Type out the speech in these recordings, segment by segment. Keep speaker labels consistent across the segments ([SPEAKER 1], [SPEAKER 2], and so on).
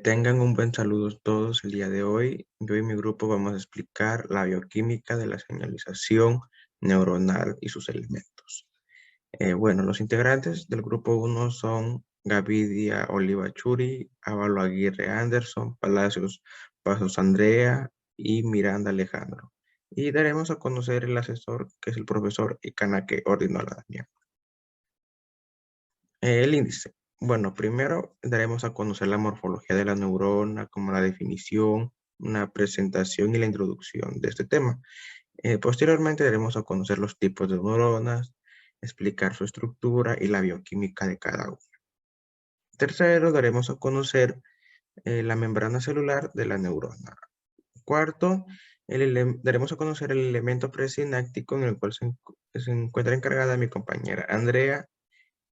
[SPEAKER 1] Tengan un buen saludo todos el día de hoy. Yo y mi grupo vamos a explicar la bioquímica de la señalización neuronal y sus elementos. Bueno, los integrantes del grupo uno son Gavidia Oliva Churi, Ávalo Aguirre Anderson, Palacios Pasos Andrea y Miranda Alejandro. Y daremos a conocer el asesor, que es el profesor Ikanake Ordinola Daniel. El índice. Bueno, primero daremos a conocer la morfología de la neurona, como la definición, una presentación y la introducción de este tema. Posteriormente daremos a conocer los tipos de neuronas, explicar su estructura y la bioquímica de cada uno. Tercero, daremos a conocer la membrana celular de la neurona. Cuarto, daremos a conocer el elemento presináptico en el cual se encuentra encargada mi compañera Andrea.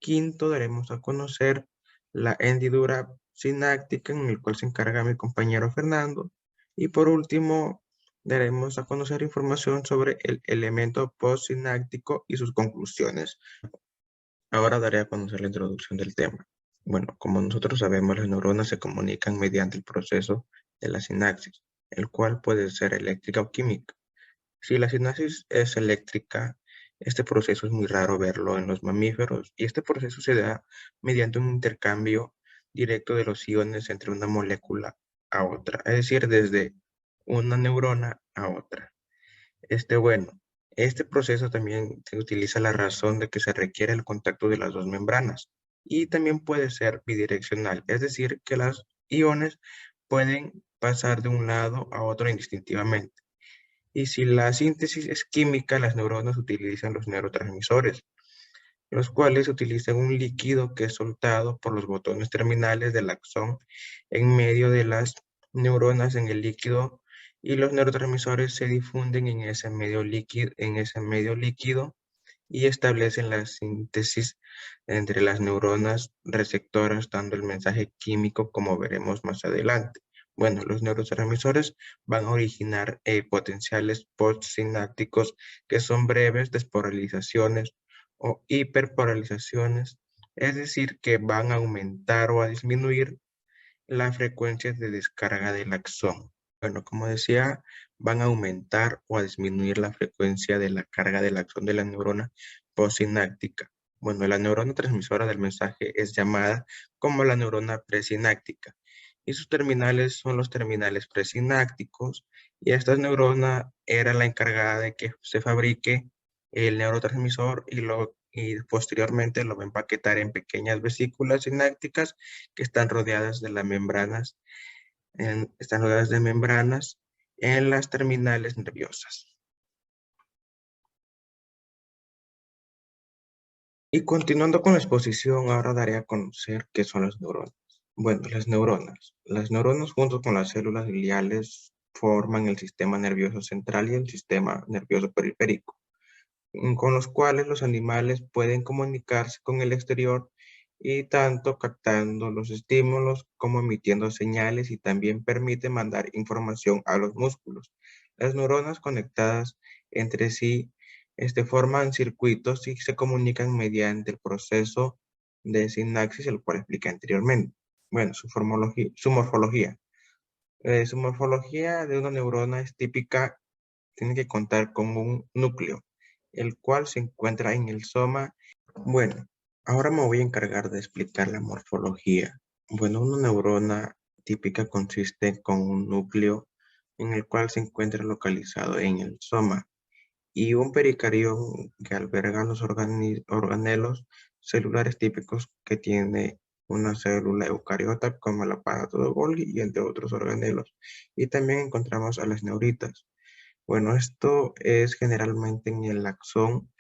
[SPEAKER 1] Quinto, daremos a conocer la hendidura sináptica en el cual se encarga mi compañero Fernando. Y por último, daremos a conocer información sobre el elemento postsináptico y sus conclusiones. Ahora daré a conocer la introducción del tema. Bueno, como nosotros sabemos, las neuronas se comunican mediante el proceso de la sinapsis, el cual puede ser eléctrica o química. Si la sinapsis es eléctrica, este proceso es muy raro verlo en los mamíferos y este proceso se da mediante un intercambio directo de los iones entre una molécula a otra, es decir, desde una neurona a otra. Bueno, este proceso también se utiliza la razón de que se requiere el contacto de las dos membranas y también puede ser bidireccional, es decir, que los iones pueden pasar de un lado a otro indistintivamente. Y si la síntesis es química, las neuronas utilizan los neurotransmisores, los cuales utilizan un líquido que es soltado por los botones terminales del axón en medio de las neuronas en el líquido, y los neurotransmisores se difunden en ese medio líquido y establecen la síntesis entre las neuronas receptoras, dando el mensaje químico como veremos más adelante. Bueno, los neurotransmisores van a originar potenciales postsinápticos que son breves despolarizaciones o hiperpolarizaciones, es decir, que van a aumentar o a disminuir la frecuencia de descarga del axón. Bueno, como decía, van a aumentar o a disminuir la frecuencia de la carga del axón de la neurona postsináptica. Bueno, la neurona transmisora del mensaje es llamada como la neurona presináptica y sus terminales son los terminales presinápticos, y esta neurona era la encargada de que se fabrique el neurotransmisor y posteriormente lo va a empaquetar en pequeñas vesículas sinápticas que están rodeadas de las membranas, están rodeadas de membranas en las terminales nerviosas. Y continuando con la exposición, ahora daré a conocer qué son las neuronas. Bueno, las neuronas. Las neuronas junto con las células gliales forman el sistema nervioso central y el sistema nervioso periférico, con los cuales los animales pueden comunicarse con el exterior y tanto captando los estímulos como emitiendo señales, y también permite mandar información a los músculos. Las neuronas conectadas entre sí forman circuitos y se comunican mediante el proceso de sinapsis, el cual expliqué anteriormente. Bueno, su morfología. Su morfología de una neurona es típica, tiene que contar con un núcleo, el cual se encuentra en el soma. Bueno, ahora me voy a encargar de explicar la morfología. Bueno, una neurona típica consiste con un núcleo en el cual se encuentra localizado en el soma y un pericarión que alberga los organelos celulares típicos que tiene una célula eucariota, como el aparato de Golgi y entre otros organelos. Y también encontramos a las neuritas. Bueno, esto es generalmente en el axón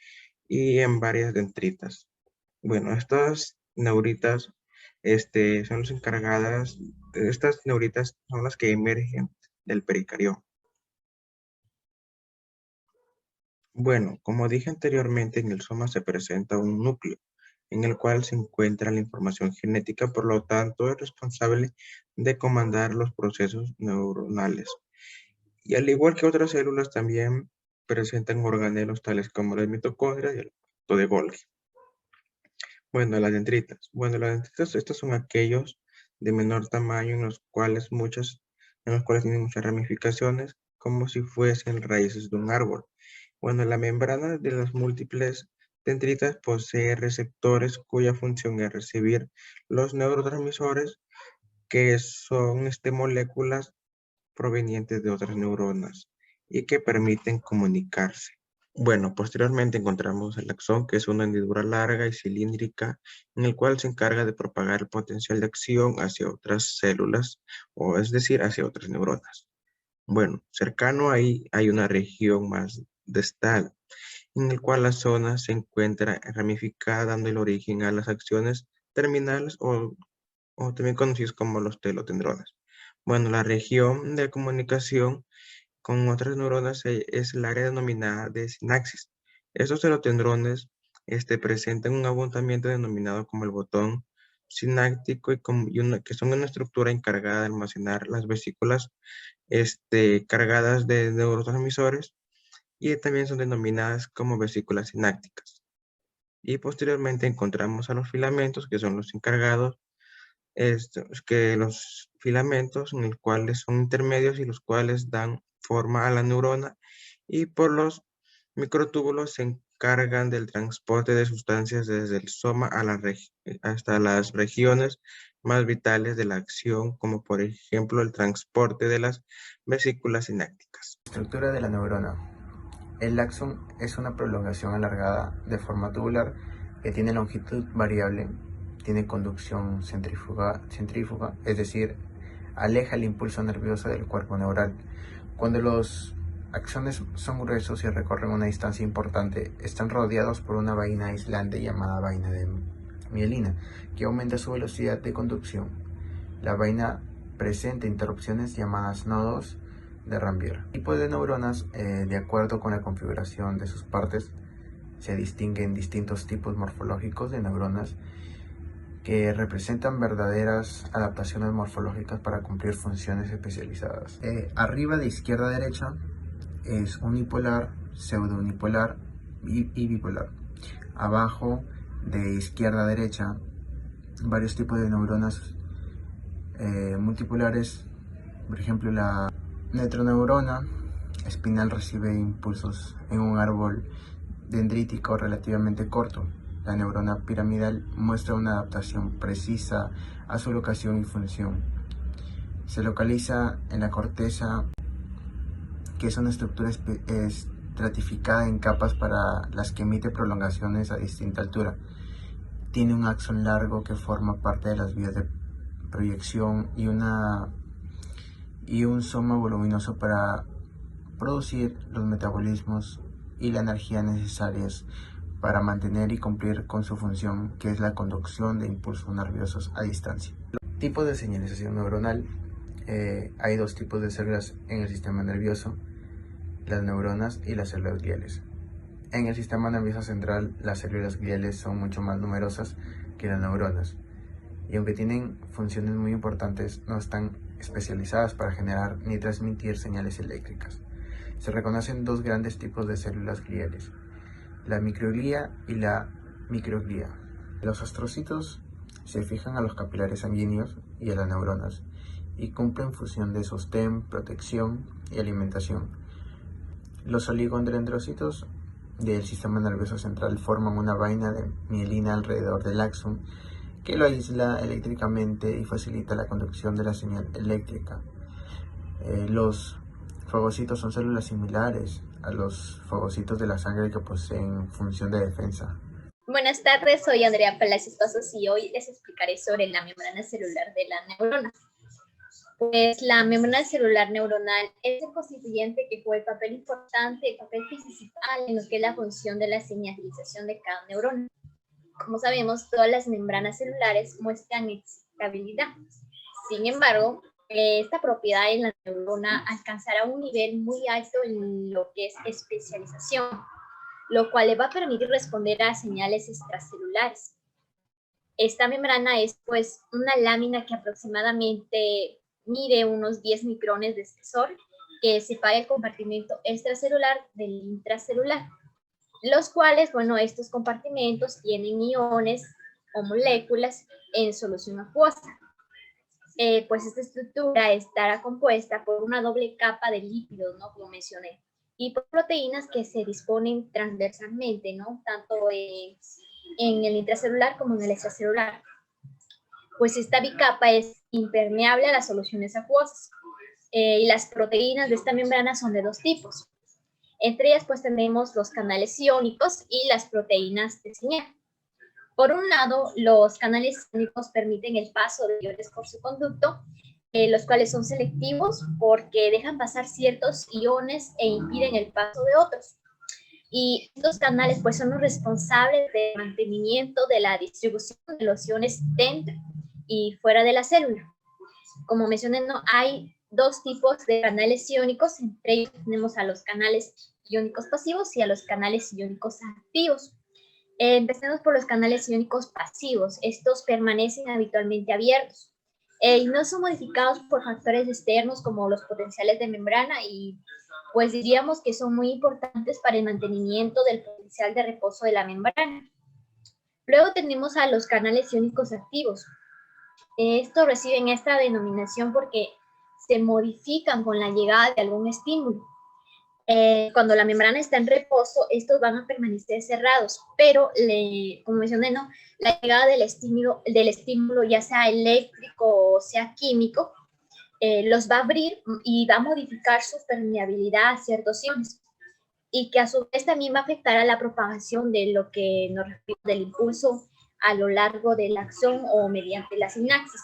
[SPEAKER 1] y en varias dendritas. Bueno, estas neuritas son las encargadas, estas neuritas son las que emergen del pericarión. Bueno, como dije anteriormente, en el soma se presenta un núcleo en el cual se encuentra la información genética, por lo tanto es responsable de comandar los procesos neuronales. Y al igual que otras células, también presentan organelos tales como las mitocondrias y el aparato de Golgi. Bueno, las dendritas. Bueno, las dendritas, estos son aquellos de menor tamaño en los cuales tienen muchas ramificaciones, como si fuesen raíces de un árbol. Bueno, la membrana de las múltiples dendritas posee receptores cuya función es recibir los neurotransmisores, que son moléculas provenientes de otras neuronas y que permiten comunicarse. Bueno, posteriormente encontramos el axón, que es una hendidura larga y cilíndrica, en el cual se encarga de propagar el potencial de acción hacia otras células, o es decir, hacia otras neuronas. Bueno, cercano ahí hay una región más distal, en el cual la zona se encuentra ramificada, dando el origen a las acciones terminales o también conocidos como los telotendrones. Bueno, la región de comunicación con otras neuronas es el área denominada de sinapsis. Estos telotendrones presentan un abultamiento denominado como el botón sináptico que son una estructura encargada de almacenar las vesículas cargadas de neurotransmisores y también son denominadas como vesículas sinápticas. Y posteriormente encontramos a los filamentos, que son los encargados, que los filamentos en los cuales son intermedios y los cuales dan forma a la neurona, y por los microtúbulos se encargan del transporte de sustancias desde el soma hasta las regiones más vitales de la acción, como por ejemplo el transporte de las vesículas sinápticas.
[SPEAKER 2] Estructura de la neurona. El axón es una prolongación alargada de forma tubular que tiene longitud variable, tiene conducción centrífuga, es decir, aleja el impulso nervioso del cuerpo neural. Cuando los axones son gruesos y recorren una distancia importante, están rodeados por una vaina aislante llamada vaina de mielina, que aumenta su velocidad de conducción. La vaina presenta interrupciones llamadas nodos de Rambier. El tipo de neuronas, de acuerdo con la configuración de sus partes, se distinguen distintos tipos morfológicos de neuronas que representan verdaderas adaptaciones morfológicas para cumplir funciones especializadas. Arriba de izquierda a derecha es unipolar, pseudounipolar y bipolar. Abajo de izquierda a derecha, varios tipos de neuronas multipolares, por ejemplo la netroneurona espinal recibe impulsos en un árbol dendrítico relativamente corto. La neurona piramidal muestra una adaptación precisa a su locación y función. Se localiza en la corteza, que es una estructura estratificada en capas para las que emite prolongaciones a distinta altura. Tiene un axón largo que forma parte de las vías de proyección y un soma voluminoso para producir los metabolismos y la energía necesarias para mantener y cumplir con su función, que es la conducción de impulsos nerviosos a distancia. Tipos de señalización neuronal. Hay dos tipos de células en el sistema nervioso: las neuronas y las células gliales. En el sistema nervioso central, las células gliales son mucho más numerosas que las neuronas, y aunque tienen funciones muy importantes, no están especializadas para generar ni transmitir señales eléctricas. Se reconocen dos grandes tipos de células gliales: la microglía y la microglía. Los astrocitos se fijan a los capilares sanguíneos y a las neuronas y cumplen función de sostén, protección y alimentación. Los oligodendrocitos del sistema nervioso central forman una vaina de mielina alrededor del axón que lo aísla eléctricamente y facilita la conducción de la señal eléctrica. Los fagocitos son células similares a los fagocitos de la sangre que poseen función de defensa.
[SPEAKER 3] Buenas tardes, soy Andrea Palacios Pasos y hoy les explicaré sobre la membrana celular de la neurona. Pues la membrana celular neuronal es el constituyente que juega el papel importante, el papel principal en lo que es la función de la señalización de cada neurona. Como sabemos, todas las membranas celulares muestran excitabilidad. Sin embargo, esta propiedad en la neurona alcanzará un nivel muy alto en lo que es especialización, lo cual le va a permitir responder a señales extracelulares. Esta membrana es pues una lámina que aproximadamente mide unos 10 micrones de espesor, que separa el compartimento extracelular del intracelular, los cuales, bueno, estos compartimentos tienen iones o moléculas en solución acuosa. pues esta estructura estará compuesta por una doble capa de lípidos, ¿no? Como mencioné, y por proteínas que se disponen transversalmente, ¿no? Tanto en el intracelular como en el extracelular. Pues esta bicapa es impermeable a las soluciones acuosas. Y las proteínas de esta membrana son de dos tipos. Entre ellas pues tenemos los canales iónicos y las proteínas de señal. Por un lado, los canales iónicos permiten el paso de iones por su conducto, los cuales son selectivos porque dejan pasar ciertos iones e impiden el paso de otros. Y estos canales pues son los responsables del mantenimiento de la distribución de los iones dentro y fuera de la célula. Como mencioné, no hay dos tipos de canales iónicos, entre ellos tenemos a los canales iónicos pasivos y a los canales iónicos activos. Empecemos por los canales iónicos pasivos. Estos permanecen habitualmente abiertos y no son modificados por factores externos como los potenciales de membrana, y pues diríamos que son muy importantes para el mantenimiento del potencial de reposo de la membrana. Luego tenemos a los canales iónicos activos. Estos reciben esta denominación porque se modifican con la llegada de algún estímulo. Cuando la membrana está en reposo, estos van a permanecer cerrados, pero como mencioné, ¿no? La llegada del estímulo, ya sea eléctrico o sea químico, los va a abrir y va a modificar su permeabilidad a ciertos iones, y que a su vez también va a afectar a la propagación de lo que nos refiere del impulso a lo largo del axón o mediante la sinapsis.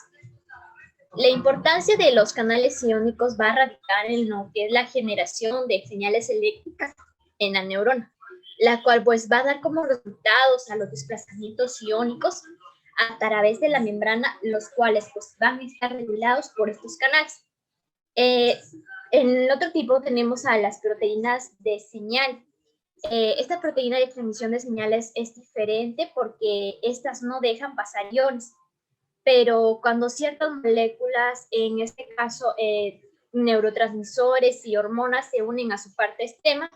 [SPEAKER 3] La importancia de los canales iónicos va a radicar en lo que es la generación de señales eléctricas en la neurona, la cual pues va a dar como resultados a los desplazamientos iónicos a través de la membrana, los cuales pues van a estar regulados por estos canales. En el otro tipo tenemos a las proteínas de señal. Esta proteína de transmisión de señales es diferente porque estas no dejan pasar iones, pero cuando ciertas moléculas, en este caso neurotransmisores y hormonas, se unen a su parte extrema,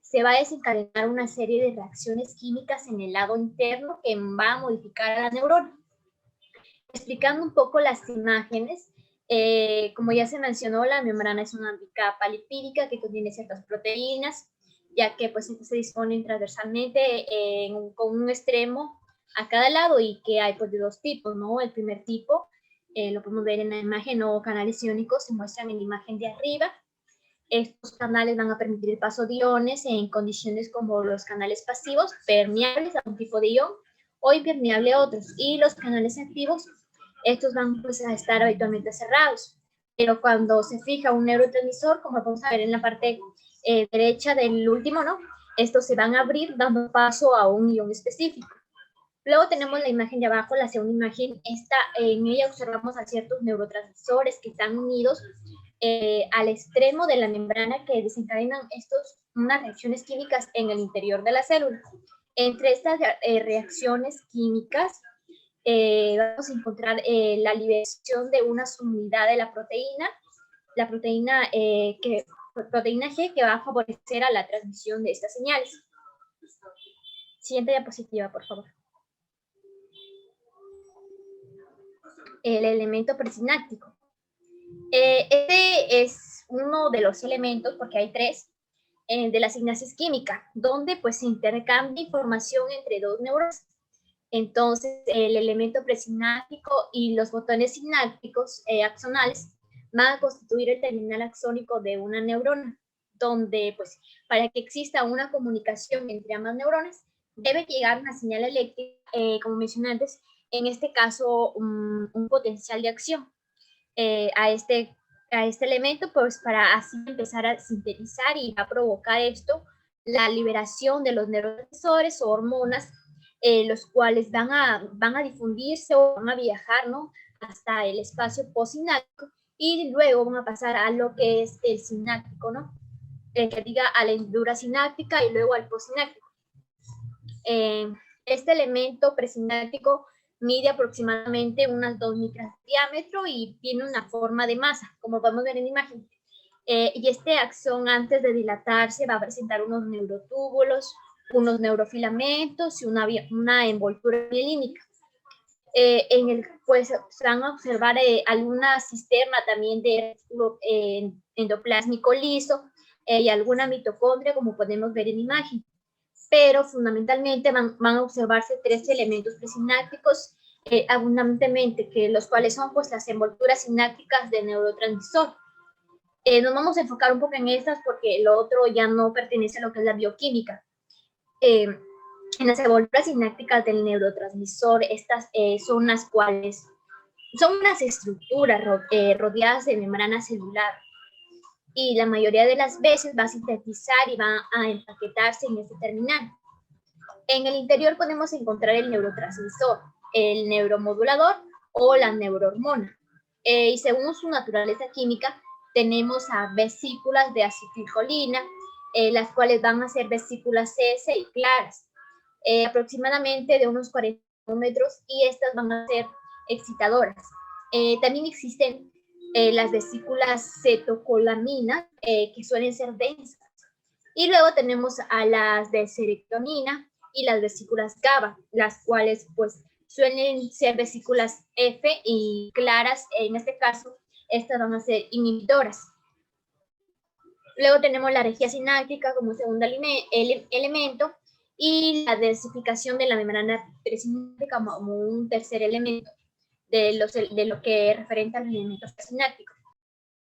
[SPEAKER 3] se va a desencadenar una serie de reacciones químicas en el lado interno que va a modificar a la neurona. Explicando un poco las imágenes, como ya se mencionó, la membrana es una bicapa lipídica que contiene ciertas proteínas, ya que pues se disponen transversalmente con un extremo a cada lado, y que hay pues de dos tipos, ¿no? El primer tipo, lo podemos ver en la imagen, o canales iónicos, se muestran en la imagen de arriba. Estos canales van a permitir el paso de iones en condiciones como los canales pasivos, permeables a un tipo de ion o impermeable a otros, y los canales activos, estos van pues a estar habitualmente cerrados. Pero cuando se fija un neurotransmisor, como vamos a ver en la parte derecha del último, ¿no? Estos se van a abrir dando paso a un ion específico. Luego tenemos la imagen de abajo, la segunda imagen. En ella observamos a ciertos neurotransmisores que están unidos al extremo de la membrana, que desencadenan unas reacciones químicas en el interior de la célula. Entre estas reacciones químicas vamos a encontrar la liberación de una subunidad de la proteína G, que va a favorecer a la transmisión de estas señales. Siguiente diapositiva, por favor. El elemento presináptico. Este es uno de los elementos, porque hay tres, de la sinapsis química, donde pues se intercambia información entre dos neuronas. Entonces, el elemento presináptico y los botones sinápticos axonales van a constituir el terminal axónico de una neurona, donde pues para que exista una comunicación entre ambas neuronas debe llegar una señal eléctrica, como mencioné antes, en este caso un potencial de acción a este elemento, pues para así empezar a sintetizar, y va a provocar esto la liberación de los neurotransmisores o hormonas, los cuales van a difundirse o van a viajar, ¿no?, hasta el espacio postsináptico, y luego van a pasar a lo que es el sináptico, ¿no?, que diga a la hendidura sináptica y luego al postsináptico. Este elemento presináptico mide aproximadamente unas 2 micras de diámetro y tiene una forma de masa, como podemos ver en la imagen. Y este axón, antes de dilatarse, va a presentar unos neurotúbulos, unos neurofilamentos y una envoltura mielínica. en el pues se van a observar alguna cisterna también de endoplásmico liso y alguna mitocondria, como podemos ver en imagen. Pero fundamentalmente van a observarse tres elementos presinápticos abundantemente, que los cuales son pues las envolturas sinápticas del neurotransmisor. Nos vamos a enfocar un poco en estas porque lo otro ya no pertenece a lo que es la bioquímica. En las envolturas sinápticas del neurotransmisor, estas son las cuales son unas estructuras rodeadas de membrana celular y la mayoría de las veces va a sintetizar y va a empaquetarse en este terminal. En el interior podemos encontrar el neurotransmisor, el neuromodulador o la neurohormona. Y según su naturaleza química, tenemos a vesículas de acetilcolina, las cuales van a ser vesículas CS y claras, aproximadamente de unos 40 metros, y estas van a ser excitadoras. También existen las vesículas cetocolamina, que suelen ser densas. Y luego tenemos a las de serotonina y las vesículas GABA, las cuales pues suelen ser vesículas F y claras. En este caso, estas van a ser inhibidoras. Luego tenemos la regía sináptica como segundo elemento y la densificación de la membrana presináptica como un tercer elemento de lo que es referente a los elementos presinápticos.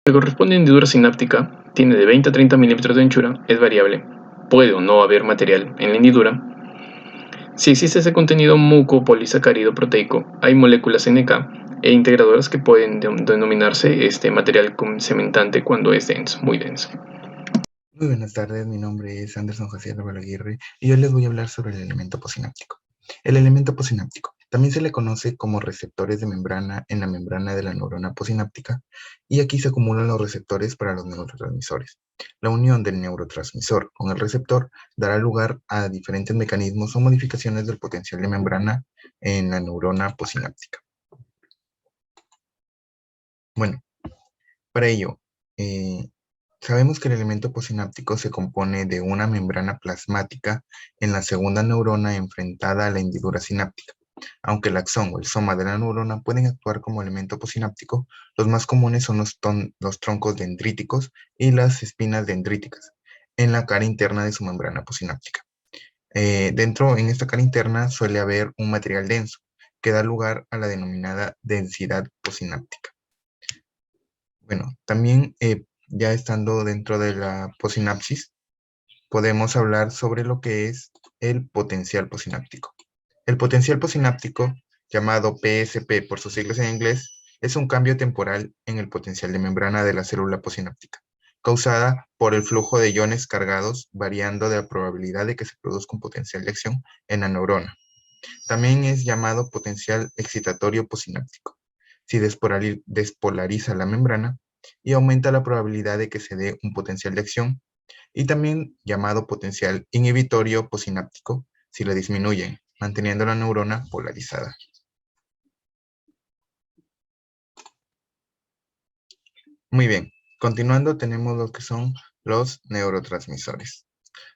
[SPEAKER 4] Lo que corresponde a hendidura sináptica tiene de 20 a 30 milímetros de anchura, es variable. Puede o no haber material en la hendidura. Si existe ese contenido mucopolisacárido proteico, hay moléculas NK e integradoras que pueden denominarse material cementante cuando es denso, muy denso.
[SPEAKER 1] Muy buenas tardes, mi nombre es Anderson Jaciel Balaguirre y hoy les voy a hablar sobre el elemento posináptico. El elemento posináptico también se le conoce como receptores de membrana en la membrana de la neurona posináptica, y aquí se acumulan los receptores para los neurotransmisores. La unión del neurotransmisor con el receptor dará lugar a diferentes mecanismos o modificaciones del potencial de membrana en la neurona posináptica. Bueno, para ello, sabemos que el elemento posináptico se compone de una membrana plasmática en la segunda neurona enfrentada a la hendidura sináptica. Aunque el axón o el soma de la neurona pueden actuar como elemento posináptico, los más comunes son los troncos dendríticos y las espinas dendríticas en la cara interna de su membrana posináptica. En esta cara interna suele haber un material denso que da lugar a la denominada densidad posináptica. Bueno, también ya estando dentro de la posinapsis, podemos hablar sobre lo que es el potencial posináptico. El potencial posináptico, llamado PSP por sus siglas en inglés, es un cambio temporal en el potencial de membrana de la célula posináptica, causada por el flujo de iones cargados variando de la probabilidad de que se produzca un potencial de acción en la neurona. También es llamado potencial excitatorio posináptico, si despolariza la membrana y aumenta la probabilidad de que se dé un potencial de acción, y también llamado potencial inhibitorio posináptico, si la disminuyen, manteniendo la neurona polarizada. Muy bien, continuando tenemos lo que son los neurotransmisores.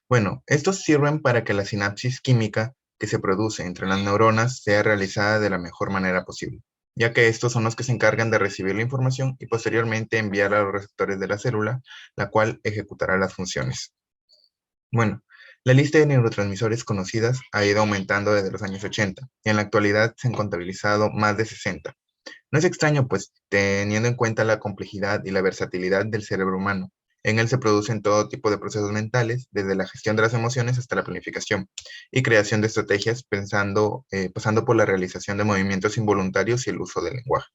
[SPEAKER 1] Bueno, estos sirven para que la sinapsis química que se produce entre las neuronas sea realizada de la mejor manera posible, ya que estos son los que se encargan de recibir la información y posteriormente enviar a los receptores de la célula, la cual ejecutará las funciones. Bueno, la lista de neurotransmisores conocidas ha ido aumentando desde los años 80 y en la actualidad se han contabilizado más de 60. No es extraño, pues, teniendo en cuenta la complejidad y la versatilidad del cerebro humano. En él se producen todo tipo de procesos mentales, desde la gestión de las emociones hasta la planificación y creación de estrategias, pasando por la realización de movimientos involuntarios y el uso del lenguaje.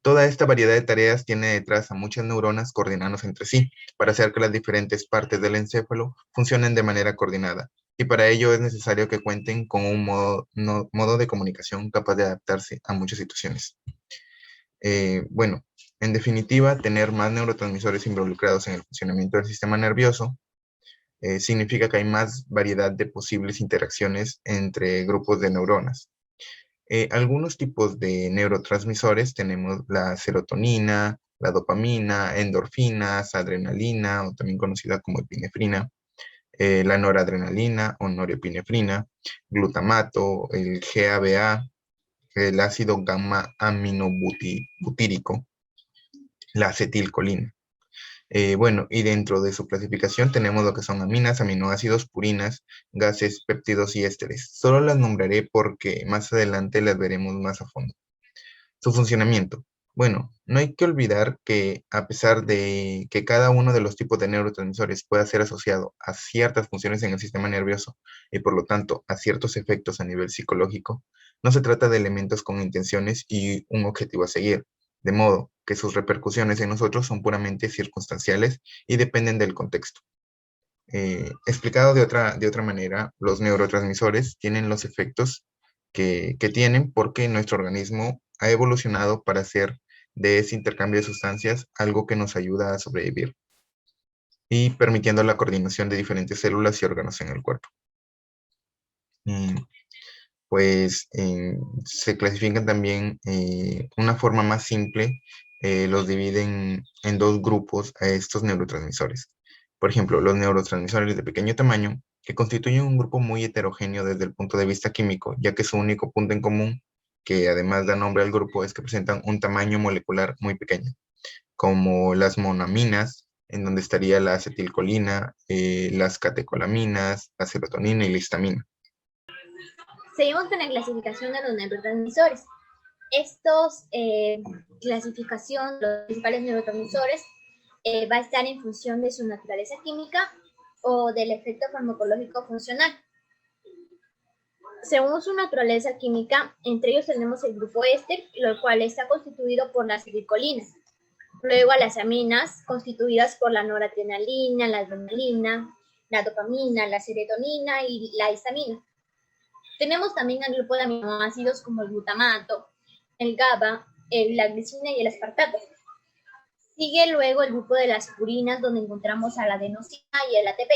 [SPEAKER 1] Toda esta variedad de tareas tiene detrás a muchas neuronas coordinadas entre sí para hacer que las diferentes partes del encéfalo funcionen de manera coordinada, y para ello es necesario que cuenten con un modo de comunicación capaz de adaptarse a muchas situaciones. Bueno, en definitiva, tener más neurotransmisores involucrados en el funcionamiento del sistema nervioso significa que hay más variedad de posibles interacciones entre grupos de neuronas. Algunos tipos de neurotransmisores tenemos la serotonina, la dopamina, endorfinas, adrenalina, o también conocida como epinefrina, la noradrenalina o norepinefrina, glutamato, el GABA,
[SPEAKER 5] el ácido gamma aminobutírico, la acetilcolina. Bueno, y dentro de su clasificación tenemos lo que son aminas, aminoácidos, purinas, gases, péptidos y ésteres. Solo las nombraré porque más adelante las veremos más a fondo. Su funcionamiento. Bueno, no hay que olvidar que a pesar de que cada uno de los tipos de neurotransmisores pueda ser asociado a ciertas funciones en el sistema nervioso y por lo tanto a ciertos efectos a nivel psicológico, no se trata de elementos con intenciones y un objetivo a seguir, de modo que sus repercusiones en nosotros son puramente circunstanciales y dependen del contexto. Explicado de otra manera, los neurotransmisores tienen los efectos que tienen porque nuestro organismo ha evolucionado para hacer de ese intercambio de sustancias algo que nos ayuda a sobrevivir y permitiendo la coordinación de diferentes células y órganos en el cuerpo. Pues se clasifican también una forma más simple, los dividen en dos grupos a estos neurotransmisores. Por ejemplo, los neurotransmisores de pequeño tamaño, que constituyen un grupo muy heterogéneo desde el punto de vista químico, ya que su único punto en común, que además da nombre al grupo, es que presentan un tamaño molecular muy pequeño, como las monaminas, en donde estaría la acetilcolina, las catecolaminas, la serotonina y la histamina.
[SPEAKER 3] Seguimos con la clasificación de los neurotransmisores. Estos clasificación, los principales neurotransmisores, va a estar en función de su naturaleza química o del efecto farmacológico funcional. Según su naturaleza química, entre ellos tenemos el grupo éster, el cual está constituido por la acetilcolina. Luego a las aminas, constituidas por la noradrenalina, la adrenalina, la dopamina, la serotonina y la histamina. Tenemos también el grupo de aminoácidos como el glutamato, el GABA, la glicina y el aspartato. Sigue luego el grupo de las purinas, donde encontramos a la adenosina y el ATP.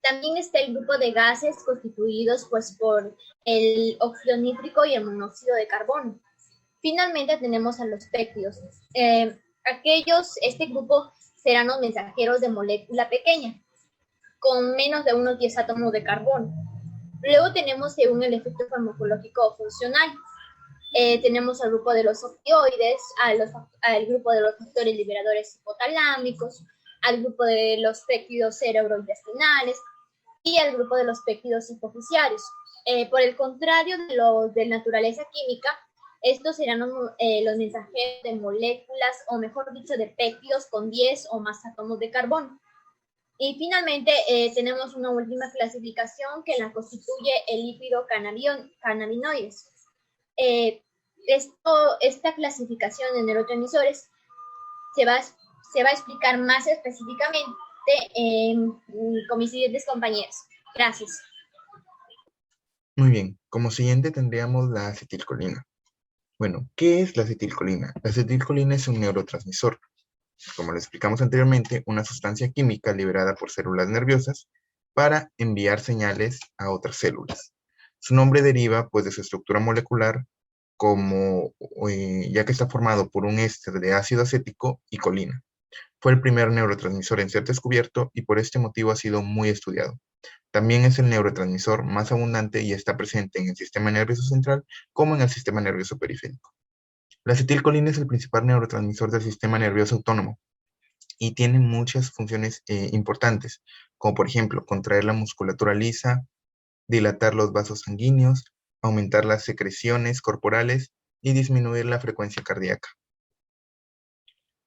[SPEAKER 3] También está el grupo de gases constituidos pues, por el óxido nítrico y el monóxido de carbono. Finalmente tenemos a los péptidos. Este grupo serán los mensajeros de molécula pequeña, con menos de unos 10 átomos de carbono. Luego tenemos, según el efecto farmacológico o funcional, tenemos al grupo de los opioides, al grupo de los factores liberadores hipotalámicos, al grupo de los péptidos cerebrointestinales y al grupo de los péptidos hipoficiarios. Por el contrario de los de naturaleza química, estos serán los mensajeros de moléculas, o mejor dicho, de péptidos con 10 o más átomos de carbono. Y finalmente tenemos una última clasificación que la constituye el lípido cannabinoides. Esta clasificación de neurotransmisores se va a explicar más específicamente con mis siguientes compañeros. Gracias.
[SPEAKER 5] Muy bien, como siguiente tendríamos la acetilcolina. Bueno, ¿qué es la acetilcolina? La acetilcolina es un neurotransmisor. Como lo explicamos anteriormente, una sustancia química liberada por células nerviosas para enviar señales a otras células. Su nombre deriva pues de su estructura molecular, ya que está formado por un éster de ácido acético y colina. Fue el primer neurotransmisor en ser descubierto y por este motivo ha sido muy estudiado. También es el neurotransmisor más abundante y está presente en el sistema nervioso central como en el sistema nervioso periférico. La acetilcolina es el principal neurotransmisor del sistema nervioso autónomo y tiene muchas funciones importantes, como por ejemplo contraer la musculatura lisa, dilatar los vasos sanguíneos, aumentar las secreciones corporales y disminuir la frecuencia cardíaca.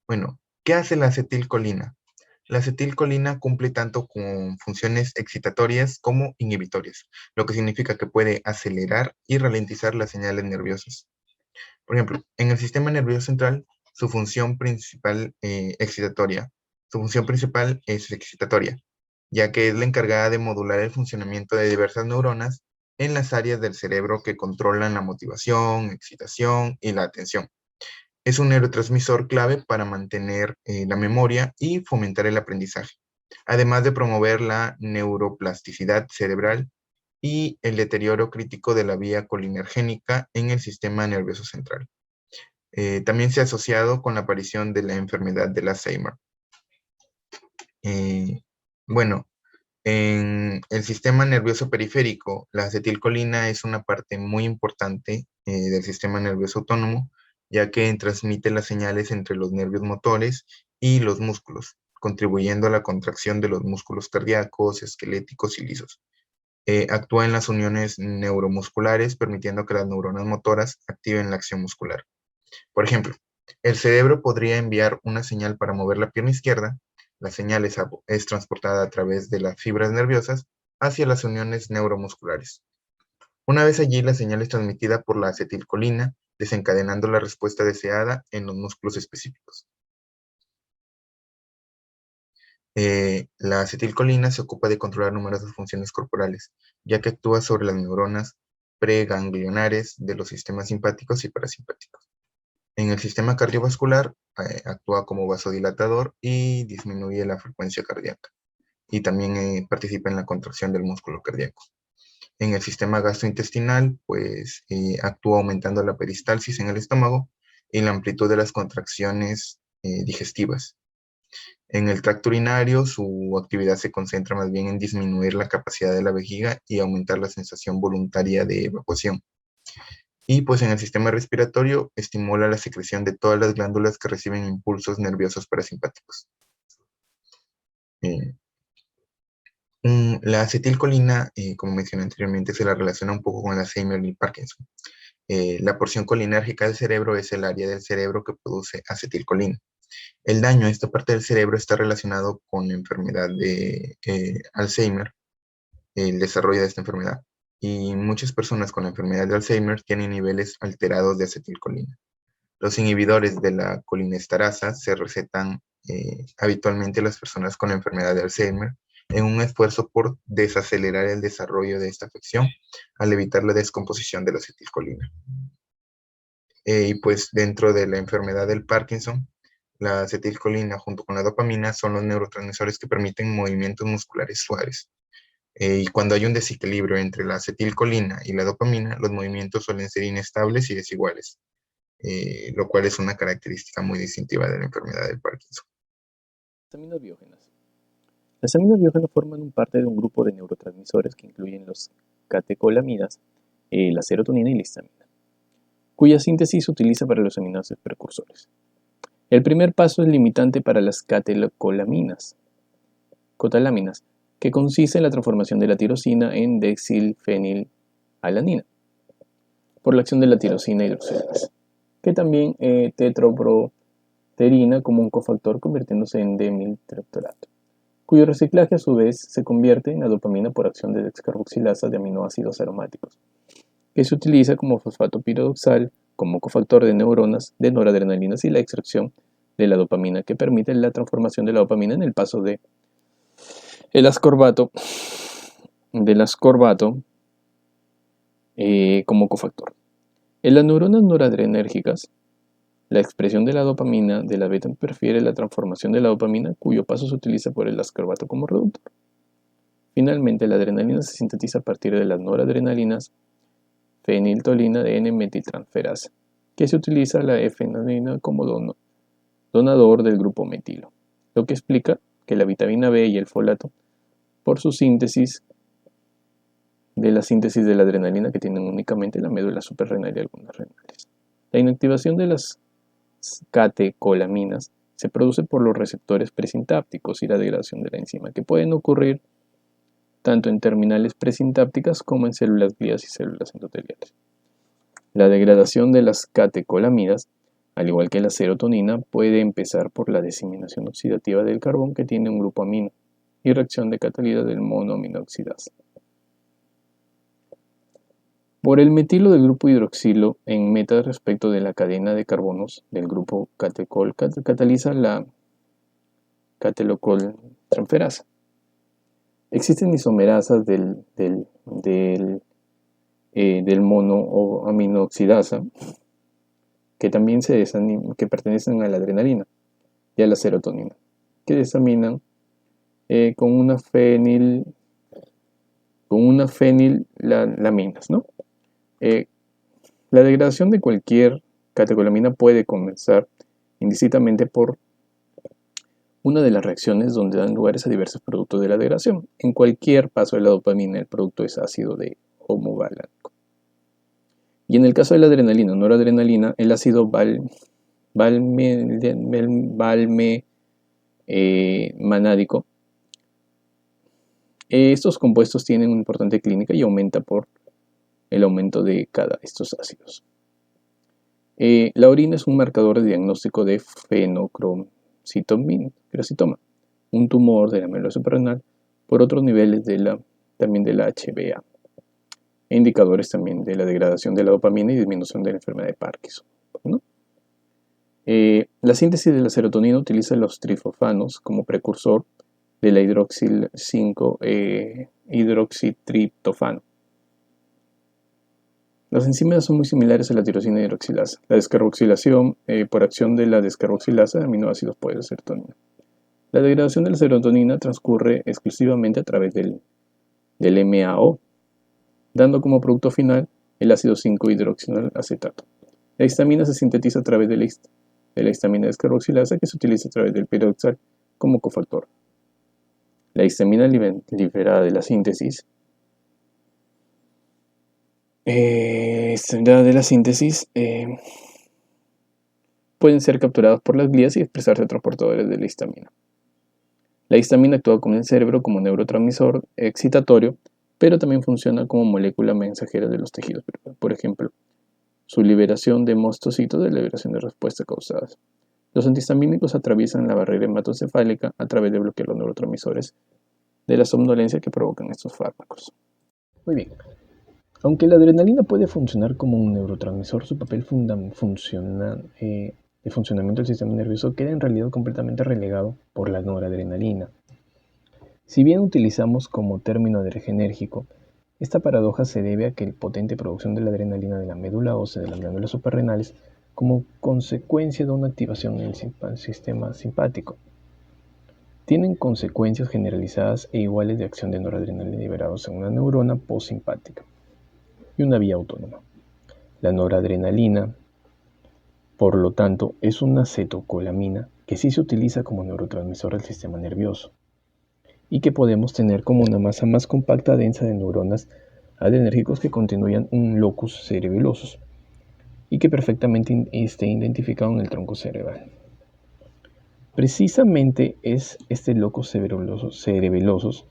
[SPEAKER 5] Bueno, ¿qué hace la acetilcolina? La acetilcolina cumple tanto con funciones excitatorias como inhibitorias, lo que significa que puede acelerar y ralentizar las señales nerviosas. Por ejemplo, en el sistema nervioso central, su función principal es excitatoria, ya que es la encargada de modular el funcionamiento de diversas neuronas en las áreas del cerebro que controlan la motivación, excitación y la atención. Es un neurotransmisor clave para mantener la memoria y fomentar el aprendizaje, además de promover la neuroplasticidad cerebral y el deterioro crítico de la vía colinergénica en el sistema nervioso central. También se ha asociado con la aparición de la enfermedad del Alzheimer. Bueno, En el sistema nervioso periférico, la acetilcolina es una parte muy importante del sistema nervioso autónomo, ya que transmite las señales entre los nervios motores y los músculos, contribuyendo a la contracción de los músculos cardíacos, esqueléticos y lisos. Actúa en las uniones neuromusculares, permitiendo que las neuronas motoras activen la acción muscular. Por ejemplo, el cerebro podría enviar una señal para mover la pierna izquierda. La señal es transportada a través de las fibras nerviosas hacia las uniones neuromusculares. Una vez allí, la señal es transmitida por la acetilcolina, desencadenando la respuesta deseada en los músculos específicos. La acetilcolina se ocupa de controlar numerosas funciones corporales, ya que actúa sobre las neuronas preganglionares de los sistemas simpáticos y parasimpáticos. En el sistema cardiovascular, actúa como vasodilatador y disminuye la frecuencia cardíaca. Y también participa en la contracción del músculo cardíaco. En el sistema gastrointestinal, pues actúa aumentando la peristalsis en el estómago y la amplitud de las contracciones digestivas. En el tracto urinario, su actividad se concentra más bien en disminuir la capacidad de la vejiga y aumentar la sensación voluntaria de evacuación. Y pues en el sistema respiratorio estimula la secreción de todas las glándulas que reciben impulsos nerviosos parasimpáticos. La acetilcolina, como mencioné anteriormente, se la relaciona un poco con el Alzheimer y Parkinson. La porción colinérgica del cerebro es el área del cerebro que produce acetilcolina. El daño a esta parte del cerebro está relacionado con la enfermedad de Alzheimer, el desarrollo de esta enfermedad. Y muchas personas con la enfermedad de Alzheimer tienen niveles alterados de acetilcolina. Los inhibidores de la colinesterasa se recetan habitualmente a las personas con la enfermedad de Alzheimer en un esfuerzo por desacelerar el desarrollo de esta afección al evitar la descomposición de la acetilcolina. Y pues dentro de la enfermedad del Parkinson, la acetilcolina junto con la dopamina son los neurotransmisores que permiten movimientos musculares suaves. Y cuando hay un desequilibrio entre la acetilcolina y la dopamina, los movimientos suelen ser inestables y desiguales, lo cual es una característica muy distintiva de la enfermedad del Parkinson.
[SPEAKER 4] Las aminas biógenas. Las aminas biógenas forman parte de un grupo de neurotransmisores que incluyen los catecolaminas, la serotonina y la histamina, cuya síntesis se utiliza para los aminoácidos precursores. El primer paso es limitante para las catecolaminas, cotalaminas, que consiste en la transformación de la tirosina en dexilfenilalanina por la acción de la tirosina hidroxilasa, que también tetroproterina como un cofactor convirtiéndose en demiltriptolato, cuyo reciclaje a su vez se convierte en la dopamina por acción de descarboxilasa de aminoácidos aromáticos, que se utiliza como fosfato pirodoxal, como cofactor de neuronas, de noradrenalinas y la extracción de la dopamina, que permite la transformación de la dopamina en el paso de el ascorbato como cofactor. En las neuronas noradrenérgicas, la expresión de la dopamina de la beta prefiere la transformación de la dopamina, cuyo paso se utiliza por el ascorbato como reductor. Finalmente, la adrenalina se sintetiza a partir de las noradrenalinas feniltolina de N-metiltransferasa, que se utiliza la feniltolina como donador del grupo metilo, lo que explica que la vitamina B y el folato, por su síntesis de la adrenalina que tienen únicamente la médula suprarrenal y algunas renales. La inactivación de las catecolaminas se produce por los receptores presintápticos y la degradación de la enzima, que pueden ocurrir tanto en terminales presintápticas como en células glías y células endoteliales. La degradación de las catecolaminas, al igual que la serotonina, puede empezar por la diseminación oxidativa del carbón que tiene un grupo amino y reacción de catalida del monoaminoxidasa por el metilo del grupo hidroxilo en meta respecto de la cadena de carbonos del grupo catecol cataliza la catelocoltransferasa. Existen isomerasas del monoaminoxidasa que también que pertenecen a la adrenalina y a la serotonina, que desaminan con una fenilaminas, ¿no? La degradación de cualquier catecolamina puede comenzar indistintamente por una de las reacciones donde dan lugares a diversos productos de la degradación. En cualquier paso de la dopamina, el producto es ácido de homovalánico. Y en el caso de la adrenalina o noradrenalina, el ácido manádico. Estos compuestos tienen una importante clínica y aumenta por el aumento de cada estos ácidos. La orina es un marcador de diagnóstico de fenocromocitoma, un tumor de la médula suprarrenal, por otros niveles también de la HbA, e indicadores también de la degradación de la dopamina y disminución de la enfermedad de Parkinson, ¿no? La síntesis de la serotonina utiliza los triptófanos como precursor de la hidroxil 5-hidroxitriptofano. Las enzimas son muy similares a la tirosina hidroxilasa. La descarboxilación por acción de la descarboxilasa de aminoácidos puede ser serotonina. La degradación de la serotonina transcurre exclusivamente a través del MAO, dando como producto final el ácido 5-hidroxilacetato. La histamina se sintetiza a través de la histamina descarboxilasa, que se utiliza a través del piroxal como cofactor. La histamina liberada de la síntesis pueden ser capturadas por las glías y expresarse a transportadores de la histamina. La histamina actúa con el cerebro como neurotransmisor excitatorio, pero también funciona como molécula mensajera de los tejidos. Por ejemplo, su liberación de mastocitos de liberación de respuestas causadas. Los antihistamínicos atraviesan la barrera hematoencefálica a través de bloquear los neurotransmisores de la somnolencia que provocan estos fármacos. Muy bien. Aunque la adrenalina puede funcionar como un neurotransmisor, su papel de funcionamiento del sistema nervioso queda en realidad completamente relegado por la noradrenalina. Si bien utilizamos como término adrenérgico, esta paradoja se debe a que la potente producción de la adrenalina de la médula ósea de las glándulas suprarrenales como consecuencia de una activación en el sistema simpático tienen consecuencias generalizadas e iguales de acción de noradrenalina liberados en una neurona postsimpática y una vía autónoma. La noradrenalina, por lo tanto, es una acetocolamina que sí se utiliza como neurotransmisor del sistema nervioso y que podemos tener como una masa más compacta densa de neuronas adrenérgicos que constituyan un locus cerebelosus y que perfectamente esté identificado en el tronco cerebral. Precisamente es este locus cerebelosus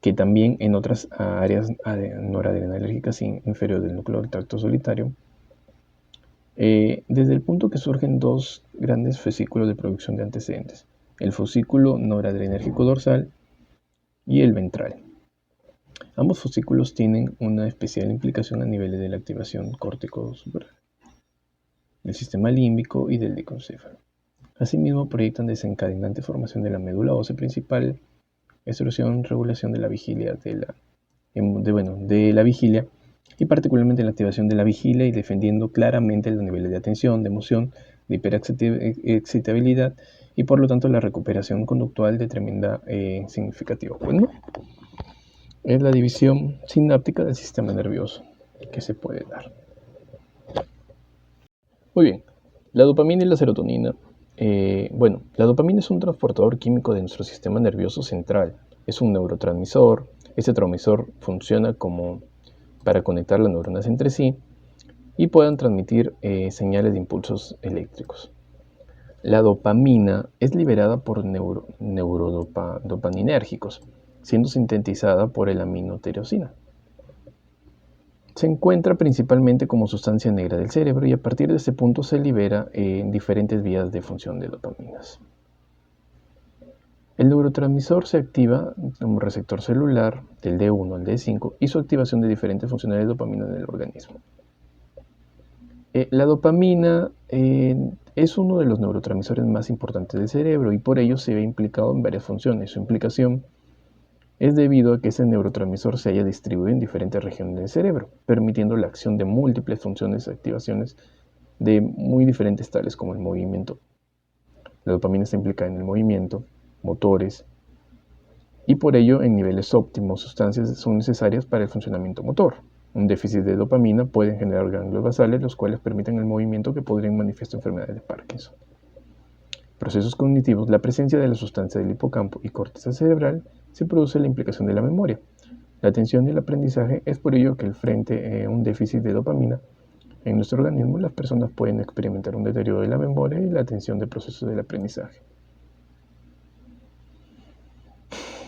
[SPEAKER 4] que también en otras áreas noradrenalérgicas inferiores del núcleo del tracto solitario, desde el punto que surgen dos grandes fascículos de producción de antecedentes, el fascículo noradrenérgico dorsal y el ventral. Ambos fascículos tienen una especial implicación a niveles de la activación córtico superior, del sistema límbico y del diconcéfalo. Asimismo, proyectan desencadenante formación de la médula ósea principal, extrusión, regulación de la vigilia, de la vigilia, y particularmente la activación de la vigilia y defendiendo claramente los niveles de atención, de emoción, de hiperexcitabilidad y por lo tanto la recuperación conductual de tremenda significativa. Bueno, es la división sináptica del sistema nervioso que se puede dar. Muy bien, la dopamina y la serotonina. La dopamina es un transportador químico de nuestro sistema nervioso central. Es un neurotransmisor. Este transmisor funciona como para conectar las neuronas entre sí y puedan transmitir señales de impulsos eléctricos. La dopamina es liberada por neurodopaminérgicos, siendo sintetizada por el aminotirosina. Se encuentra principalmente como sustancia negra del cerebro y a partir de este punto se libera en diferentes vías de función de dopaminas. El neurotransmisor se activa como receptor celular del D1 al D5 y su activación de diferentes funcionalidades de dopamina en el organismo. La dopamina es uno de los neurotransmisores más importantes del cerebro y por ello se ve implicado en varias funciones. Su implicación es debido a que ese neurotransmisor se haya distribuido en diferentes regiones del cerebro, permitiendo la acción de múltiples funciones y activaciones de muy diferentes tales como el movimiento. La dopamina está implicada en el movimiento, motores, y por ello en niveles óptimos sustancias son necesarias para el funcionamiento motor. Un déficit de dopamina puede generar ganglios basales, los cuales permiten el movimiento que podrían manifestar enfermedades de Parkinson. procesos cognitivos, la presencia de la sustancia del hipocampo y corteza cerebral se produce la implicación de la memoria. La atención y el aprendizaje es por ello que frente a un déficit de dopamina en nuestro organismo, las personas pueden experimentar un deterioro de la memoria y la atención de procesos del aprendizaje.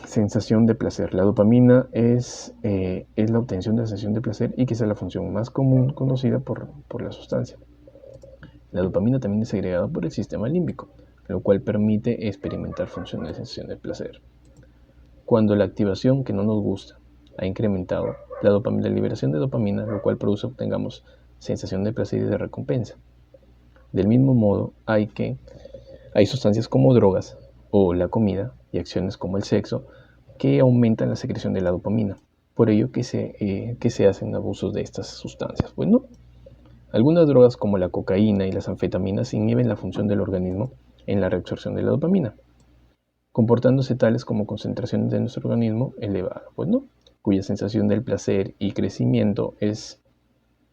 [SPEAKER 4] Sensación de placer. La dopamina es la obtención de la sensación de placer y quizá la función más común conocida por la sustancia. La dopamina también es segregada por el sistema límbico, lo cual permite experimentar funciones de sensación de placer. Cuando la activación que no nos gusta ha incrementado, la liberación de dopamina, lo cual produce obtengamos sensación de placer y de recompensa. Del mismo modo, hay sustancias como drogas o la comida y acciones como el sexo que aumentan la secreción de la dopamina. Por ello que se hacen abusos de estas sustancias. Bueno, algunas drogas como la cocaína y las anfetaminas inhiben la función del organismo en la reabsorción de la dopamina, comportándose tales como concentraciones de nuestro organismo elevada, cuya sensación del placer y crecimiento es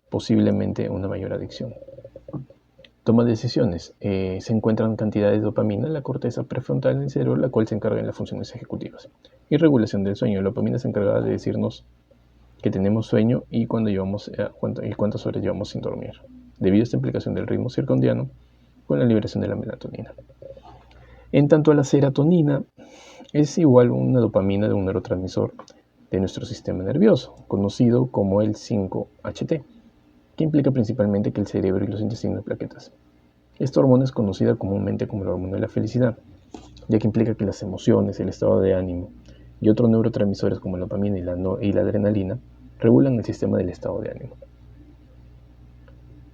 [SPEAKER 4] posiblemente una mayor adicción. Toma de decisiones. Se encuentran cantidades de dopamina en la corteza prefrontal del cerebro, la cual se encarga de las funciones ejecutivas. Y regulación del sueño. La dopamina se encarga de decirnos que tenemos sueño y cuántas horas llevamos sin dormir, debido a esta implicación del ritmo circadiano con la liberación de la melatonina. En tanto a la serotonina, es igual una dopamina de un neurotransmisor de nuestro sistema nervioso, conocido como el 5-HT, que implica principalmente que el cerebro y los intestinos plaquetas. Esta hormona es conocida comúnmente como la hormona de la felicidad, ya que implica que las emociones, el estado de ánimo y otros neurotransmisores como la dopamina y la adrenalina regulan el sistema del estado de ánimo.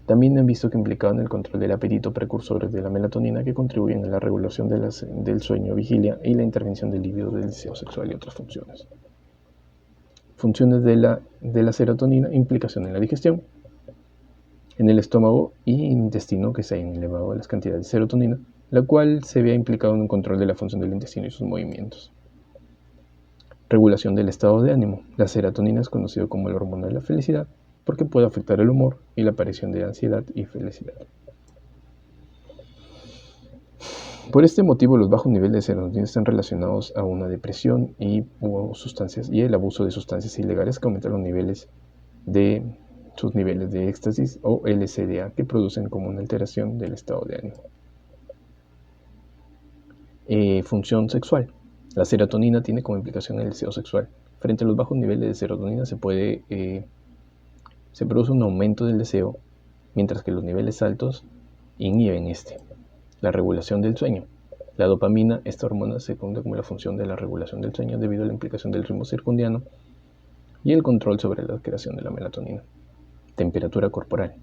[SPEAKER 4] También han visto que implicaban el control del apetito, precursores de la melatonina que contribuyen a la regulación del sueño, vigilia y la intervención del libido, del deseo sexual y otras funciones. Funciones de la serotonina: implicación en la digestión. En el estómago y intestino que se hayan elevado las cantidades de serotonina, la cual se vea implicado en un control de la función del intestino y sus movimientos. Regulación del estado de ánimo. La serotonina es conocida como la hormona de la felicidad porque puede afectar el humor y la aparición de ansiedad y felicidad. Por este motivo, los bajos niveles de serotonina están relacionados a una depresión y el abuso de sustancias ilegales que aumentan sus niveles de éxtasis o LSDA, que producen como una alteración del estado de ánimo. Función sexual. La serotonina tiene como implicación el deseo sexual. Frente a los bajos niveles de serotonina se produce un aumento del deseo, mientras que los niveles altos inhiben este. La regulación del sueño. La dopamina, esta hormona, se cumple como la función de la regulación del sueño debido a la implicación del ritmo circadiano y el control sobre la creación de la melatonina. Temperatura corporal.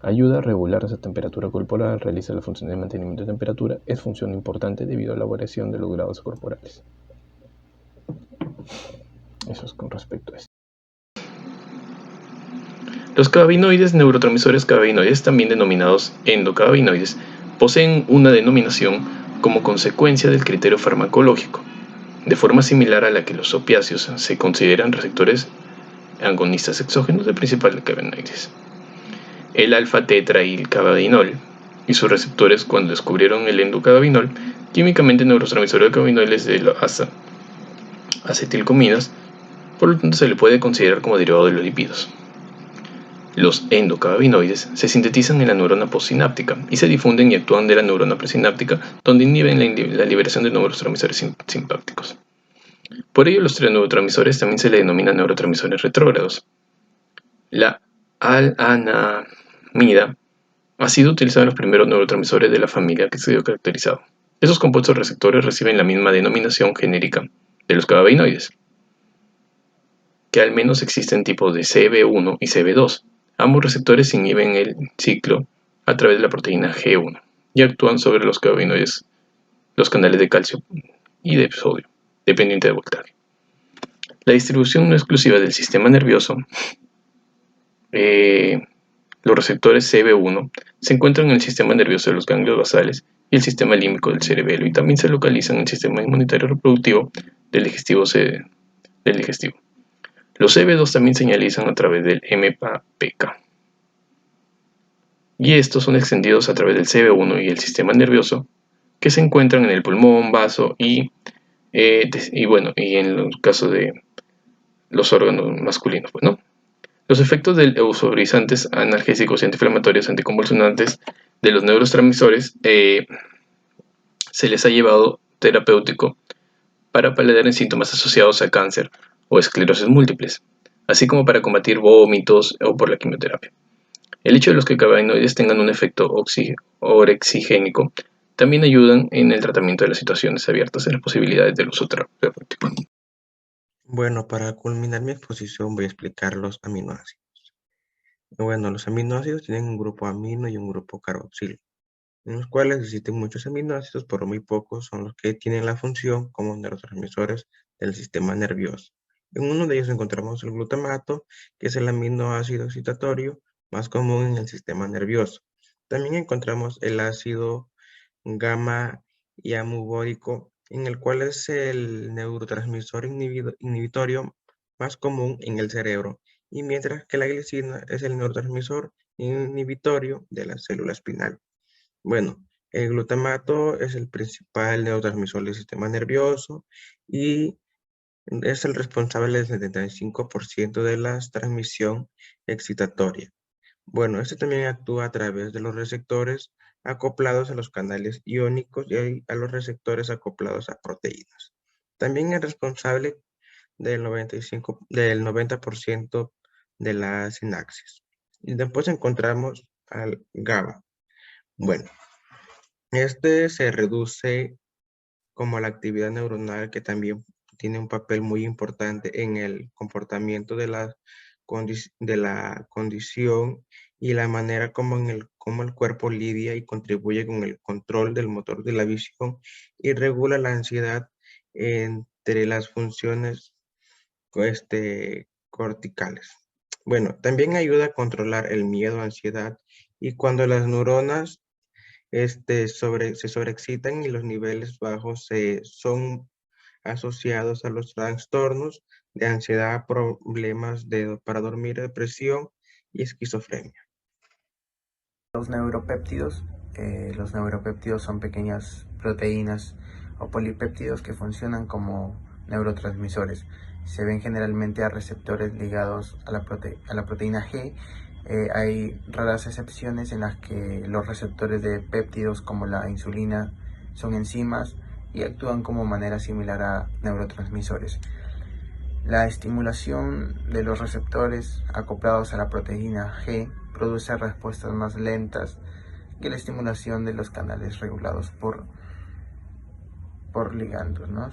[SPEAKER 4] Ayuda a regular esa temperatura corporal, realiza la función de mantenimiento de temperatura, es función importante debido a la variación de los grados corporales. Eso es con respecto a esto. Los cannabinoides, neurotransmisores cannabinoides, también denominados endocannabinoides, poseen una denominación como consecuencia del criterio farmacológico, de forma similar a la que los opiáceos se consideran receptores agonistas exógenos del principal cannabinoides. El alfa-tetrailcannabinol y sus receptores, cuando descubrieron el endocannabinol, químicamente neurotransmisores cannabinoides de las acetilcominas, por lo tanto se le puede considerar como derivado de los lípidos. Los endocannabinoides se sintetizan en la neurona postsináptica y se difunden y actúan de la neurona presináptica, donde inhiben la liberación de neurotransmisores sinápticos. Por ello, los neurotransmisores también se le denominan neurotransmisores retrógrados. La alanamida ha sido utilizado en los primeros neurotransmisores de la familia que se dio caracterizado. Esos compuestos receptores reciben la misma denominación genérica de los cannabinoides, que al menos existen tipos de CB1 y CB2. Ambos receptores inhiben el ciclo a través de la proteína G1 y actúan sobre los cannabinoides, los canales de calcio y de sodio, dependiente del voltaje. La distribución no exclusiva del sistema nervioso, los receptores CB1 se encuentran en el sistema nervioso de los ganglios basales y el sistema límbico del cerebelo, y también se localizan en el sistema inmunitario reproductivo del digestivo. Los CB2 también señalizan a través del MPK. Y estos son extendidos a través del CB1 y el sistema nervioso que se encuentran en el pulmón, vaso y en el caso de los órganos masculinos, pues, ¿no? Los efectos del eusorbizantes, analgésicos y antiinflamatorios anticonvulsionantes de los neurotransmisores se les ha llevado terapéutico para paliar en síntomas asociados a cáncer o esclerosis múltiples, así como para combatir vómitos o por la quimioterapia. El hecho de los que cannabinoides tengan un efecto orexigénico también ayudan en el tratamiento de las situaciones abiertas en las posibilidades del uso terapéutico.
[SPEAKER 1] Bueno, para culminar mi exposición voy a explicar los aminoácidos. Bueno, los aminoácidos tienen un grupo amino y un grupo carboxilo, en los cuales existen muchos aminoácidos, pero muy pocos son los que tienen la función como neurotransmisores del sistema nervioso. En uno de ellos encontramos el glutamato, que es el aminoácido excitatorio más común en el sistema nervioso. También encontramos el ácido gamma y amugórico, en el cual es el neurotransmisor inhibitorio más común en el cerebro, y mientras que la glicina es el neurotransmisor inhibitorio de la célula espinal. Bueno, el glutamato es el principal neurotransmisor del sistema nervioso y es el responsable del 75% de la transmisión excitatoria. Bueno, este también actúa a través de los receptores acoplados a los canales iónicos y a los receptores acoplados a proteínas. También es responsable del 90% de la sinapsis. Y después encontramos al GABA. Bueno, este se reduce como la actividad neuronal, que también tiene un papel muy importante en el comportamiento de la condición y la manera como el cuerpo lidia y contribuye con el control del motor de la visión y regula la ansiedad entre las funciones corticales. Bueno, también ayuda a controlar el miedo, ansiedad, y cuando las neuronas se sobreexcitan y los niveles bajos son asociados a los trastornos de ansiedad, problemas para dormir, depresión y esquizofrenia.
[SPEAKER 2] Los neuropéptidos. Los neuropéptidos son pequeñas proteínas o polipéptidos que funcionan como neurotransmisores. Se ven generalmente a receptores ligados a la proteína G. Hay raras excepciones en las que los receptores de péptidos como la insulina son enzimas y actúan como manera similar a neurotransmisores. La estimulación de los receptores acoplados a la proteína G produce respuestas más lentas que la estimulación de los canales regulados por ligandos, ¿no?